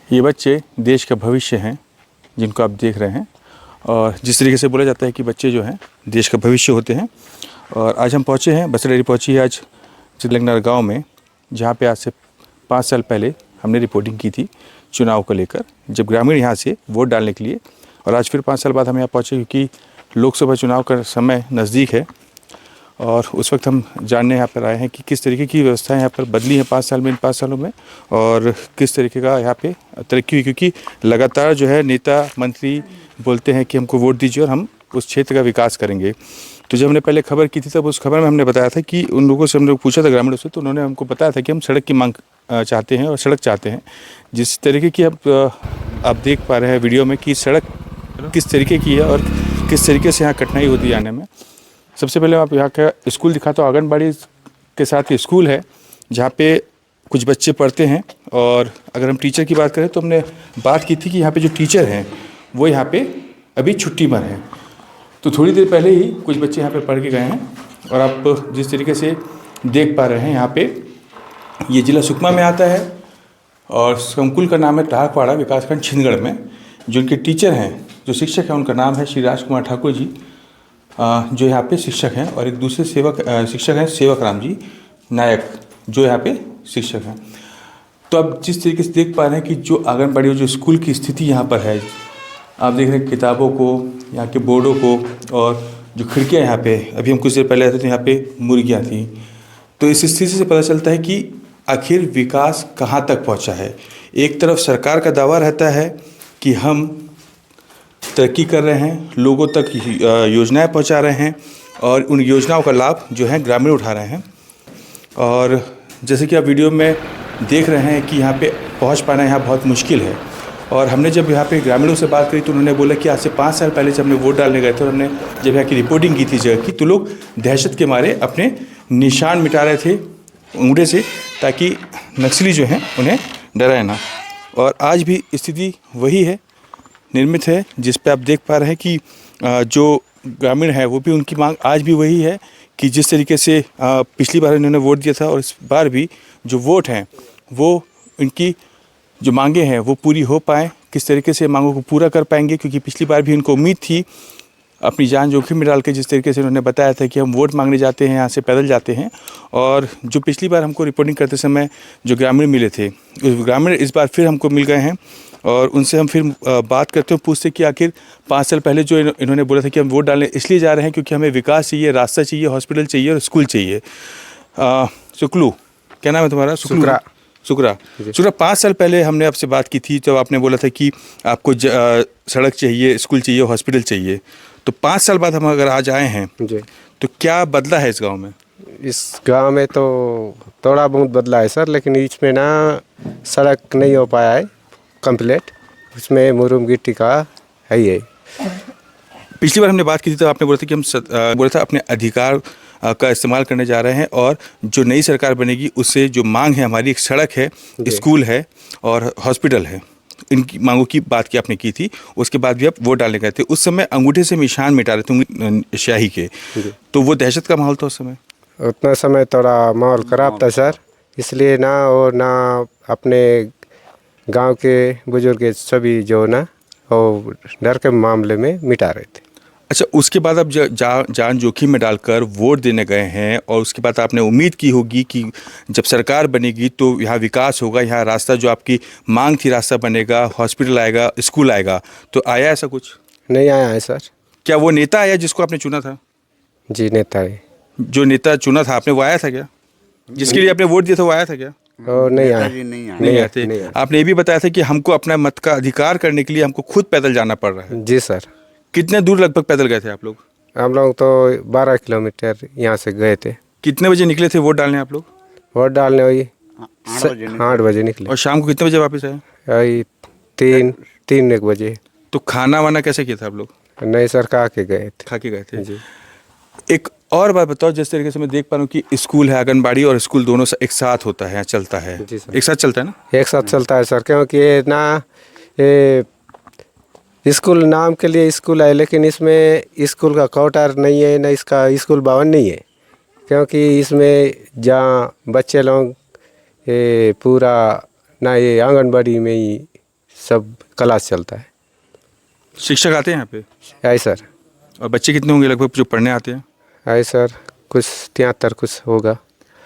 ये बच्चे देश का भविष्य हैं जिनको आप देख रहे हैं। और जिस तरीके से बोला जाता है कि बच्चे जो हैं देश का भविष्य होते हैं। और आज हम पहुँचे हैं, बस डेयरी पहुँची है आज चितलंगनार गांव में, जहां पे आज से 5 साल पहले हमने रिपोर्टिंग की थी चुनाव को लेकर, जब ग्रामीण यहां से वोट डालने के लिए। और आज फिर 5 साल बाद हम यहाँ पहुँचे क्योंकि लोकसभा चुनाव का समय नज़दीक है। और उस वक्त हम जानने यहाँ पर आए हैं कि किस तरीके की व्यवस्थाएं यहाँ पर बदली हैं 5 साल में, इन 5 सालों में, और किस तरीके का यहाँ पे तरक्की हुई। क्योंकि लगातार जो है नेता मंत्री बोलते हैं कि हमको वोट दीजिए और हम उस क्षेत्र का विकास करेंगे। तो जब हमने पहले खबर की थी तब उस खबर में हमने बताया था कि उन लोगों से, हम लोग पूछा था ग्रामीणों से, तो उन्होंने हमको बताया था कि हम सड़क की मांग चाहते हैं और सड़क चाहते हैं। जिस तरीके की आप देख पा रहे हैं वीडियो में कि सड़क किस तरीके की है और किस तरीके से यहाँ कठिनाई होती है आने में। सबसे पहले आप यहाँ का स्कूल दिखाता हूँ। आंगनबाड़ी के साथ ये स्कूल है जहाँ पे कुछ बच्चे पढ़ते हैं। और अगर हम टीचर की बात करें तो हमने बात की थी कि यहाँ पे जो टीचर हैं वो यहाँ पे अभी छुट्टी पर हैं। तो थोड़ी देर पहले ही कुछ बच्चे यहाँ पे पढ़ के गए हैं। और आप जिस तरीके से देख पा रहे हैं यहाँ पे, ये ज़िला सुकमा में आता है और संकुल का नाम है टाहकवाड़ा विकासखंड छिंदगढ़ में। जो उनके टीचर हैं, जो शिक्षक हैं, उनका नाम है श्री राजकुमार ठाकुर जी, जो यहाँ पे शिक्षक हैं। और एक दूसरे शिक्षक हैं सेवक राम जी नायक, जो यहाँ पे शिक्षक हैं। तो अब जिस तरीके से देख पा रहे हैं कि जो आंगनबाड़ी और जो स्कूल की स्थिति यहाँ पर है, आप देख रहे हैं किताबों को, यहाँ के बोर्डों को, और जो खिड़कियाँ यहाँ पे, अभी हम कुछ देर पहले आए थे तो यहाँ पे मुर्गियाँ थी। तो इस स्थिति से पता चलता है कि आखिर विकास कहाँ तक पहुँचा है। एक तरफ सरकार का दावा रहता है कि हम तरक्की कर रहे हैं, लोगों तक योजनाएं पहुंचा रहे हैं और उन योजनाओं का लाभ जो है ग्रामीण उठा रहे हैं। और जैसे कि आप वीडियो में देख रहे हैं कि यहाँ पे पहुंच पाना यहाँ बहुत मुश्किल है। और हमने जब यहाँ पे ग्रामीणों से बात करी तो उन्होंने बोला कि आज से 5 साल पहले जब हमने वोट डालने गए थे और हमने जब यहाँ की रिपोर्टिंग की थी जगह की, तो लोग दहशत के मारे अपने निशान मिटा रहे थे अंगूठे से, ताकि नक्सली जो हैं उन्हें डराए ना। और आज भी स्थिति वही है, निर्मित है, जिस पे आप देख पा रहे हैं कि जो ग्रामीण है वो भी, उनकी मांग आज भी वही है कि जिस तरीके से पिछली बार इन्होंने वोट दिया था और इस बार भी जो वोट हैं वो इनकी जो मांगे हैं वो पूरी हो पाएँ। किस तरीके से मांगों को पूरा कर पाएंगे, क्योंकि पिछली बार भी इनको उम्मीद थी, अपनी जान जोखिम में डाल के जिस तरीके से उन्होंने बताया था कि हम वोट मांगने जाते हैं, यहाँ से पैदल जाते हैं। और जो पिछली बार हमको रिपोर्टिंग करते समय जो ग्रामीण मिले थे, उस ग्रामीण इस बार फिर हमको मिल गए हैं। और उनसे हम फिर बात करते हैं, पूछते कि आखिर 5 साल पहले जो इन्होंने बोला था कि हम वोट डालने इसलिए जा रहे हैं क्योंकि हमें विकास चाहिए, रास्ता चाहिए, हॉस्पिटल चाहिए और स्कूल चाहिए। शुक्लू, क्या नाम है तुम्हारा? शुक्रा। 5 साल पहले हमने आपसे बात की थी, तो आपने बोला था कि आपको सड़क चाहिए, स्कूल चाहिए, हॉस्पिटल चाहिए। तो 5 साल बाद हम अगर आज आए हैं जी, तो क्या बदला है इस गांव में? इस गांव में तो थोड़ा बहुत बदला है सर, लेकिन इसमें ना सड़क नहीं हो पाया है कंप्लीट, उसमें मुरुम गिट्टी का है ही है। पिछली बार हमने बात की थी तो आपने बोला था कि हम बोला था अपने अधिकार का इस्तेमाल करने जा रहे हैं, और जो नई सरकार बनेगी उससे जो मांग है हमारी, एक सड़क है, स्कूल है और हॉस्पिटल है, इनकी मांगों की बात की आपने की थी। उसके बाद भी आप वोट डालने गए थे, उस समय अंगूठे से निशान मिटा रहे थे स्याही के, तो वो दहशत का माहौल था उस समय? उतना समय थोड़ा माहौल ख़राब था सर, इसलिए ना, और ना अपने गांव के बुजुर्ग सभी जो ना वो डर के मामले में मिटा रहे थे। अच्छा, उसके बाद आप जान जोखिम में डालकर वोट देने गए हैं, और उसके बाद आपने उम्मीद की होगी कि जब सरकार बनेगी तो यहाँ विकास होगा, यहाँ रास्ता जो आपकी मांग थी रास्ता बनेगा, हॉस्पिटल आएगा, स्कूल आएगा। तो आया ऐसा कुछ? नहीं आया है सर। क्या वो नेता आया जिसको आपने चुना था? जी, नेता है। जो नेता चुना था आपने, वो आया था क्या? जिसके लिए आपने वोट दिया था वो आया था क्या? और नहीं आया। नहीं आते। आपने ये भी बताया था कि हमको अपना मत का अधिकार करने के लिए हमको खुद पैदल जाना पड़ रहा है। जी सर। कितने दूर लगभग पैदल गए थे आप लोग? हम लोग तो 12 किलोमीटर यहाँ से गए थे। कितने बजे निकले थे वोट डालने आप लोग? वोट डालने वही 8 बजे निकले। और शाम को कितने बजे वापस आए? वही 3-1 बजे। तो खाना वाना कैसे किया था आप लोग? नहीं सर, खा के गए थे जी। एक और बात बताओ, जिस तरीके से मैं देख पा रहा हूँ कि स्कूल है, आंगनबाड़ी और स्कूल दोनों एक साथ होता है, चलता है। एक साथ चलता है ना? एक साथ चलता है सर, क्योंकि ना स्कूल नाम के लिए स्कूल है, लेकिन इसमें स्कूल का क्वार्टर नहीं है, ना इसका स्कूल भवन नहीं है। क्योंकि इसमें जहाँ बच्चे लोग पूरा ना ये आंगनबाड़ी में ही सब क्लास चलता है। शिक्षक आते हैं यहाँ पे? है सर। और बच्चे कितने होंगे लगभग जो पढ़ने आते हैं? है सर, कुछ 73 कुछ होगा।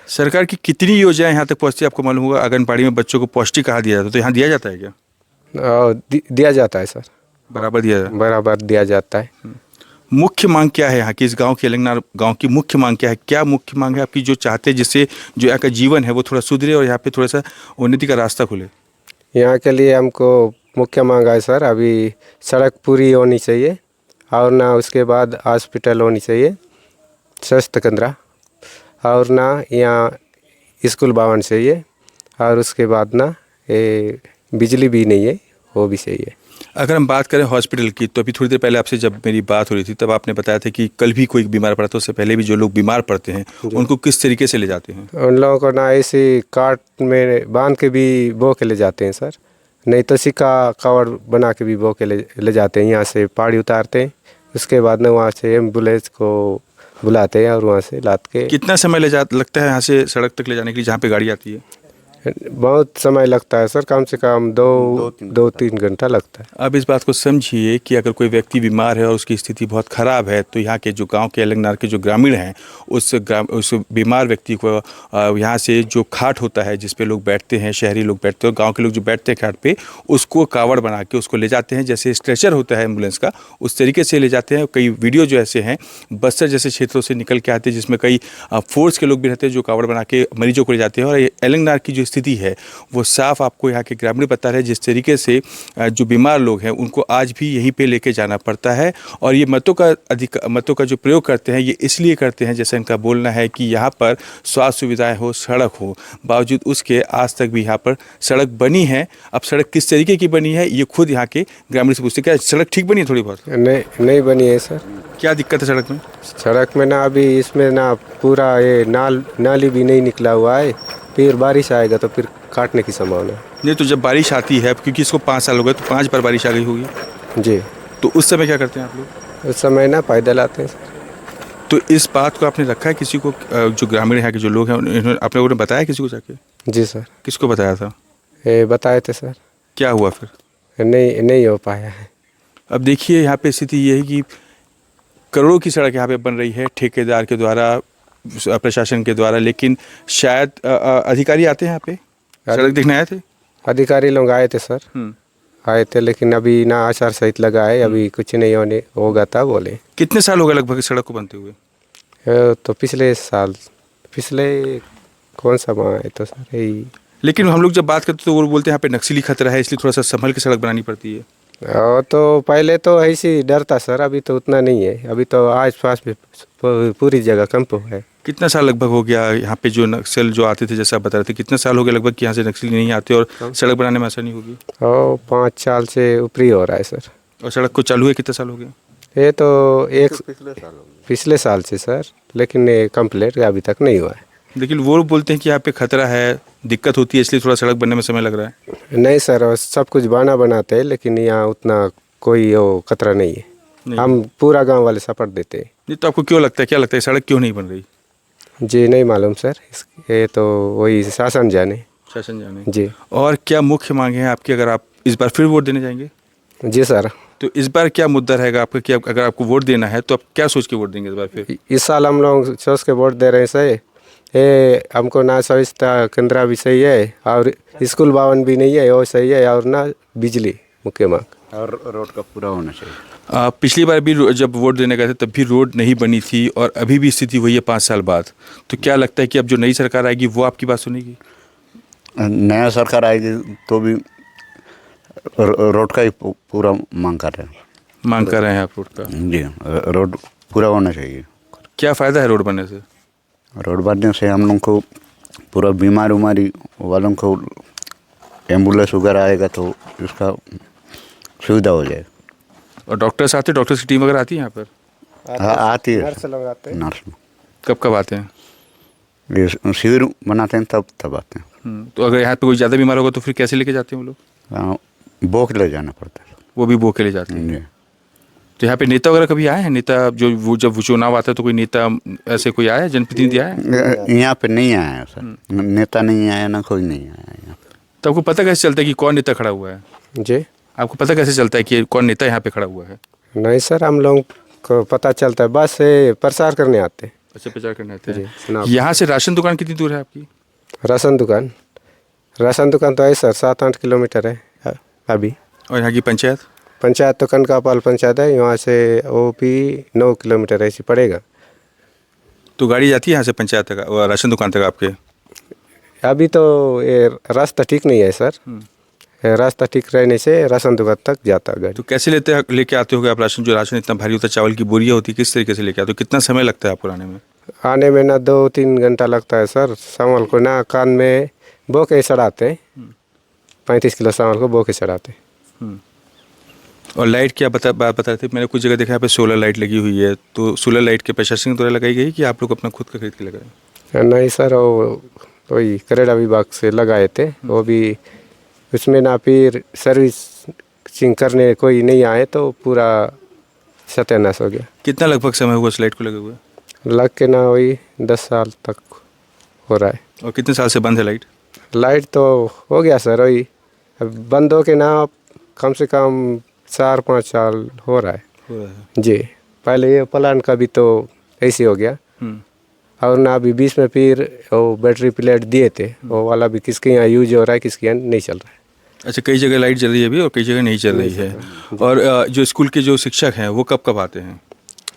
सरकार की कितनी योजनाएं यहाँ तक पहुँचती है आपको मालूम होगा? आंगनबाड़ी में बच्चों को पौष्टिक आहार दिया जाता है, तो यहाँ दिया जाता है क्या? और दिया जाता है सर, बराबर दिया जाता है? बराबर दिया जाता है। मुख्य मांग क्या है यहाँ की, इस गांव की, एलंगनार गांव की मुख्य मांग क्या है? क्या मुख्य मांग है आपकी जो चाहते हैं जिससे जो यहाँ का जीवन है वो थोड़ा सुधरे और यहाँ पे थोड़ा सा उन्नति का रास्ता खुले? यहाँ के लिए हमको मुख्य मांग है सर, अभी सड़क पूरी होनी चाहिए और ना उसके बाद हॉस्पिटल होनी चाहिए, स्वास्थ्य केंद्र, और ना यहाँ स्कूल भवन चाहिए, और उसके बाद ना ये बिजली भी नहीं है, वो भी चाहिए। अगर हम बात करें हॉस्पिटल की, तो अभी थोड़ी देर पहले आपसे जब मेरी बात हो रही थी तब आपने बताया था कि कल भी कोई बीमार पड़ा, तो उससे पहले भी जो लोग बीमार पड़ते हैं उनको किस तरीके से ले जाते हैं? उन लोगों को ना ऐसे काट में बांध के भी बो के ले जाते हैं सर, नहीं तो सिक्का कवर बना के भी बो के ले जाते हैं। यहाँ से पहाड़ी उतारते हैं, उसके बाद ना वहाँ से एम्बुलेंस को बुलाते हैं और वहाँ से लाद के। कितना समय लगता है यहाँ से सड़क तक ले जाने के लिए जहाँ पे गाड़ी आती है? बहुत समय लगता है सर, कम से कम दो तीन घंटा लगता है। अब इस बात को समझिए कि अगर कोई व्यक्ति बीमार है और उसकी स्थिति बहुत ख़राब है, तो यहाँ के जो गांव के एलंगनार के जो ग्रामीण हैं उस बीमार व्यक्ति को यहाँ से जो खाट होता है जिस पे लोग बैठते हैं, शहरी लोग बैठते हैं, गांव के लोग जो बैठते हैं खाट पे, उसको कावड़ बना के उसको ले जाते हैं, जैसे स्ट्रेचर होता है एम्बुलेंस का, उस तरीके से ले जाते हैं। कई वीडियो जो ऐसे हैं बस्तर जैसे क्षेत्रों से निकल के आते हैं जिसमें कई फोर्स के लोग भी रहते हैं जो कावड़ बना के मरीजों को ले जाते हैं। और एलंगनार की जो स्थिति है वो साफ आपको यहाँ के ग्रामीण बता रहे हैं, जिस तरीके से जो बीमार लोग हैं उनको आज भी यहीं पे लेके जाना पड़ता है। और ये मतों का जो प्रयोग करते हैं ये इसलिए करते हैं, जैसे इनका बोलना है कि यहाँ पर स्वास्थ्य सुविधाएं हो, सड़क हो, बावजूद उसके आज तक भी यहाँ पर सड़क बनी है। अब सड़क किस तरीके की बनी है ये खुद यहाँ के ग्रामीण से पूछते, क्या सड़क ठीक बनी है? थोड़ी बहुत नहीं बनी है सर। क्या दिक्कत है सड़क में? सड़क में ना अभी इसमें ना पूरा ये नाली भी नहीं निकला हुआ है, फिर बारिश आएगा तो फिर काटने की संभावना है। नहीं तो जब बारिश आती है, क्योंकि इसको 5 साल हो गए, तो 5 बार बारिश आ गई होगी जी, तो उस समय क्या करते हैं आप लोग? उस समय ना पैदल आते हैं सर। तो इस बात को आपने रखा है किसी को, जो ग्रामीण यहाँ के जो लोग हैं आप लोगों ने बताया किसी को जाके? जी सर। किसको बताया था? ये बताए थे सर। क्या हुआ फिर? नहीं हो पाया है। अब देखिए यहाँ पे स्थिति ये है कि करोड़ों की सड़क यहाँ पे बन रही है ठेकेदार के द्वारा, प्रशासन के द्वारा, लेकिन शायद अधिकारी आते हैं यहाँ पे सड़क देखने आए थे? अधिकारी लोग आए थे सर, आए थे, लेकिन अभी ना आचार संहिता लगा है, अभी कुछ नहीं होगा था बोले। कितने साल हो गए लगभग सड़क को बनते हुए? तो पिछले कौन सा माह है तो सर यही। लेकिन हम लोग जब बात करते तो वो बोलते हैं यहाँ पे नक्सली खतरा है, इसलिए थोड़ा सा संभल के सड़क बनानी पड़ती है। तो पहले तो ऐसी डर था सर, अभी तो उतना नहीं है, अभी तो आस पास में पूरी जगह कैंप है। कितना साल लगभग हो गया यहाँ पे जो नक्सल जो आते थे, जैसा आप बता रहे थे, कितने साल हो गए लगभग कि यहाँ से नक्सली नहीं आते और सड़क बनाने में आसानी होगी? 5 साल से ऊपर ही हो रहा है सर। और सड़क को चालू है कितने साल हो गए? ये तो पिछले साल से सर, लेकिन ये कंप्लीट अभी तक नहीं हुआ है। लेकिन वो बोलते हैं कि यहाँ पे खतरा है, दिक्कत होती है, इसलिए थोड़ा सड़क बनने में समय लग रहा है। नहीं सर, सब कुछ बनाते हैं, लेकिन यहाँ उतना कोई वो खतरा नहीं है। हम पूरा गांव वाले सपोर्ट देते हैं। नहीं तो आपको क्यों लगता है, क्या लगता है सड़क क्यों नहीं बन रही? जी नहीं मालूम सर, ये तो वही शासन जाने जी। और क्या मुख्य मांग है आपकी, अगर आप इस बार फिर वोट देने जाएंगे? जी सर। तो इस बार क्या मुद्दा रहेगा आपका कि अगर आपको वोट देना है तो आप क्या सोच के वोट देंगे इस बार फिर? इस साल हम लोग सोच के वोट दे रहे हैं सर, ये हमको ना स्वास्थ्य केंद्र भी सही है और स्कूल भवन भी नहीं है, वो सही है, और ना बिजली मुख्य मांग, और रोड का पूरा होना चाहिए। पिछली बार भी जब वोट देने गए थे तब भी रोड नहीं बनी थी और अभी भी स्थिति वही है 5 साल बाद। तो क्या लगता है कि अब जो नई सरकार आएगी वो आपकी बात सुनेगी? नया सरकार आएगी तो भी रोड का ही पूरा मांग कर रहे हैं। आप रोड का? जी, रोड पूरा होना चाहिए। क्या फ़ायदा है रोड बनने से? रोड बनने से हम लोग को पूरा बीमारी वालों को एम्बुलेंस वगैरह आएगा तो इसका सुविधा हो जाएगा। और डॉक्टर्स आते, डॉक्टर्स की टीम वगैरह आती है यहाँ पर? हाँ आती है। नर्स कब आते हैं? ये शिविर बनाते हैं तब आते हैं। तो अगर यहाँ पे कोई ज़्यादा बीमार होगा तो फिर कैसे लेके जाते हैं वो लोग? बो के ले जाना पड़ता है। वो भी बो के ले जाते हैं? जी। तो यहाँ पे नेता वगैरह कभी आए हैं? नेता जब वो चुनाव आता है तो कोई नेता ऐसे कोई आया है, जनप्रतिनिधि आया है? यहाँ पे नहीं आया सर, नेता नहीं आया ना, कोई नहीं आया यहाँ पे। तो आपको पता कैसे चलता है कि कौन नेता खड़ा हुआ है? जी आपको पता कैसे चलता है कि कौन नेता यहाँ पे खड़ा हुआ है? नहीं सर, हम लोग को पता चलता है, बस से प्रचार करने आते हैं। अच्छा, प्रचार करने आते जी, हैं। चुनाव। यहाँ से राशन दुकान कितनी दूर है आपकी? राशन दुकान तो है सर, 7-8 किलोमीटर है अभी। और यहाँ की पंचायत तो कनकापाल पंचायत है, यहाँ से वो भी 9 किलोमीटर ऐसी पड़ेगा। तो गाड़ी जाती है यहाँ से पंचायत तक और राशन दुकान तक आपके? अभी तो ये रास्ता ठीक नहीं है सर, ये रास्ता ठीक रहने से राशन दुकान तक जाता गाड़ी। तो कैसे लेके आते होगे आप राशन? जो राशन इतना भारी होता है, चावल की बोरियाँ होती है, किस तरीके से लेके आते हो? कितना समय लगता है आपको लाने में? आने में ना 2-3 घंटा लगता है सर। सामान को ना कान में बो के चढ़ाते हैं, 35 किलो सामान को बो के चढ़ाते हैं। और लाइट क्या बात बता रहे थे? मैंने कुछ जगह देखा यहाँ पे सोलर लाइट लगी हुई है, तो सोलर लाइट के प्रशासन द्वारा लगाई गई कि आप लोग अपना खुद का खरीद के लगाए? नहीं सर, वो वही करेड़ा विभाग से लगाए थे, वो भी उसमें ना फिर सर्विसिंग करने कोई नहीं आए तो पूरा सत्यानाश हो गया। कितना लगभग समय हुआ इस लाइट को लगे हुए? लग के ना वही 10 साल तक हो रहा है। और कितने साल से बंद है लाइट? लाइट तो हो गया सर, वही अब बंद हो के ना कम से कम 4-5 साल हो रहा है। जी, पहले ये प्लांट का भी तो ऐसे हो गया, और ना अभी बीच में फिर वो बैटरी प्लेट दिए थे, वो वाला भी किसके यहाँ यूज हो रहा है, किसके यहाँ नहीं चल रहा है। अच्छा, कई जगह लाइट चल रही है अभी और कई जगह नहीं चल रही है। और जो स्कूल के जो शिक्षक हैं वो कब कब आते हैं?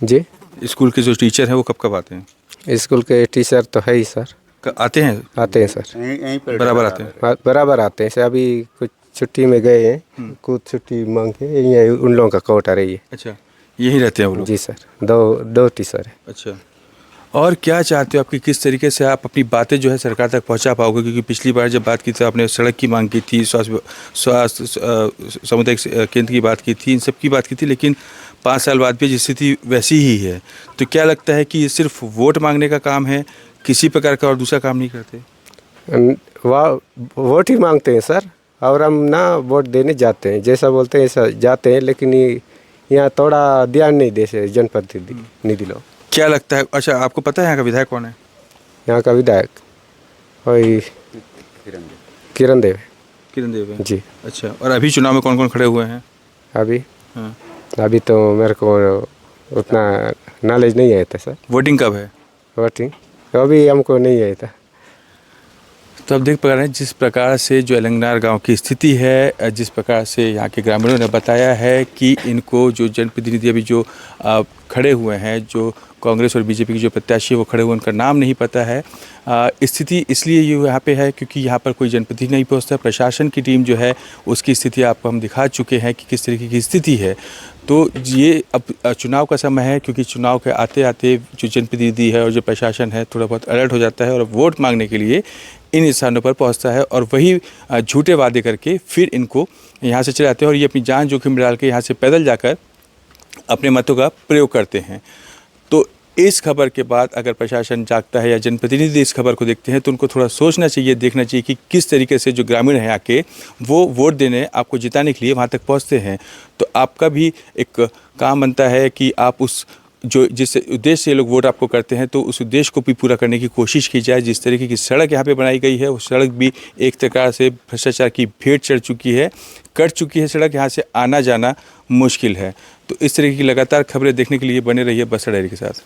जी, स्कूल के जो टीचर हैं वो कब कब आते हैं? स्कूल के टीचर तो है ही सर, आते हैं सर, यहीं पर बराबर आते हैं? बराबर आते हैं सर। अभी कुछ छुट्टी में गए हैं, कुछ छुट्टी मांग के, यही उन लोगों का कोटा रही है। अच्छा, यहीं रहते हैं वो लोग? जी सर, दो टीचर है। अच्छा, और क्या चाहते हो आप कि किस तरीके से आप अपनी बातें जो है सरकार तक पहुंचा पाओगे? क्योंकि पिछली बार जब बात की थी आपने सड़क की मांग की थी, स्वास्थ्य सामुदायिक केंद्र की बात की थी, इन सब की बात की थी, लेकिन 5 साल बाद भी स्थिति वैसी ही है। तो क्या लगता है कि ये सिर्फ वोट मांगने का काम है, किसी प्रकार का और दूसरा काम नहीं करते? वोट ही मांगते हैं सर, और हम ना वोट देने जाते हैं, जैसा बोलते हैं ऐसा जाते हैं, लेकिन यहाँ थोड़ा ध्यान नहीं देते जनप्रतिनिधि लोग। क्या लगता है? अच्छा, आपको पता है यहाँ का विधायक कौन है? यहाँ का विधायक वही किरण देव है। किरण देव है जी। अच्छा, और अभी चुनाव में कौन कौन खड़े हुए हैं? अभी हाँ, अभी तो मेरे को उतना नॉलेज नहीं आया था सर। वोटिंग कब है? वोटिंग अभी हमको नहीं आया था। तो आप देख पा रहे हैं जिस प्रकार से जो एलंगनार गांव की स्थिति है, जिस प्रकार से यहाँ के ग्रामीणों ने बताया है कि इनको जो जनप्रतिनिधि अभी जो खड़े हुए हैं, जो कांग्रेस और बीजेपी के जो प्रत्याशी वो खड़े हुए, उनका नाम नहीं पता है। स्थिति इसलिए ये यहाँ पे है क्योंकि यहाँ पर कोई जनप्रतिनिधि नहीं पहुँचता। प्रशासन की टीम जो है उसकी स्थिति आपको हम दिखा चुके हैं कि किस तरीके की स्थिति है। तो ये अब चुनाव का समय है, क्योंकि चुनाव के आते आते जो जनप्रतिनिधि है और जो प्रशासन है थोड़ा बहुत अलर्ट हो जाता है और वोट मांगने के लिए इन स्थानों पर पहुंचता है, और वही झूठे वादे करके फिर इनको यहाँ से चले जाते हैं और ये अपनी जान जोखिम में डाल के यहाँ से पैदल जाकर अपने मतों का प्रयोग करते हैं। तो इस खबर के बाद अगर प्रशासन जागता है या जनप्रतिनिधि इस खबर को देखते हैं तो उनको थोड़ा सोचना चाहिए, देखना चाहिए कि किस तरीके से जो ग्रामीण हैं आके वो वोट देने, आपको जिताने के लिए वहाँ तक पहुँचते हैं। तो आपका भी एक काम बनता है कि आप उस जो जिस उद्देश्य से लोग वोट आपको करते हैं तो उस उद्देश्य को भी पूरा करने की कोशिश की जाए। जिस तरीके की सड़क यहाँ पे बनाई गई है, उस सड़क भी एक प्रकार से भ्रष्टाचार की भेंट चढ़ चुकी है, कट चुकी है सड़क, यहाँ से आना जाना मुश्किल है। तो इस तरीके की लगातार खबरें देखने के लिए बने रहिए बस्तर डायरी के साथ।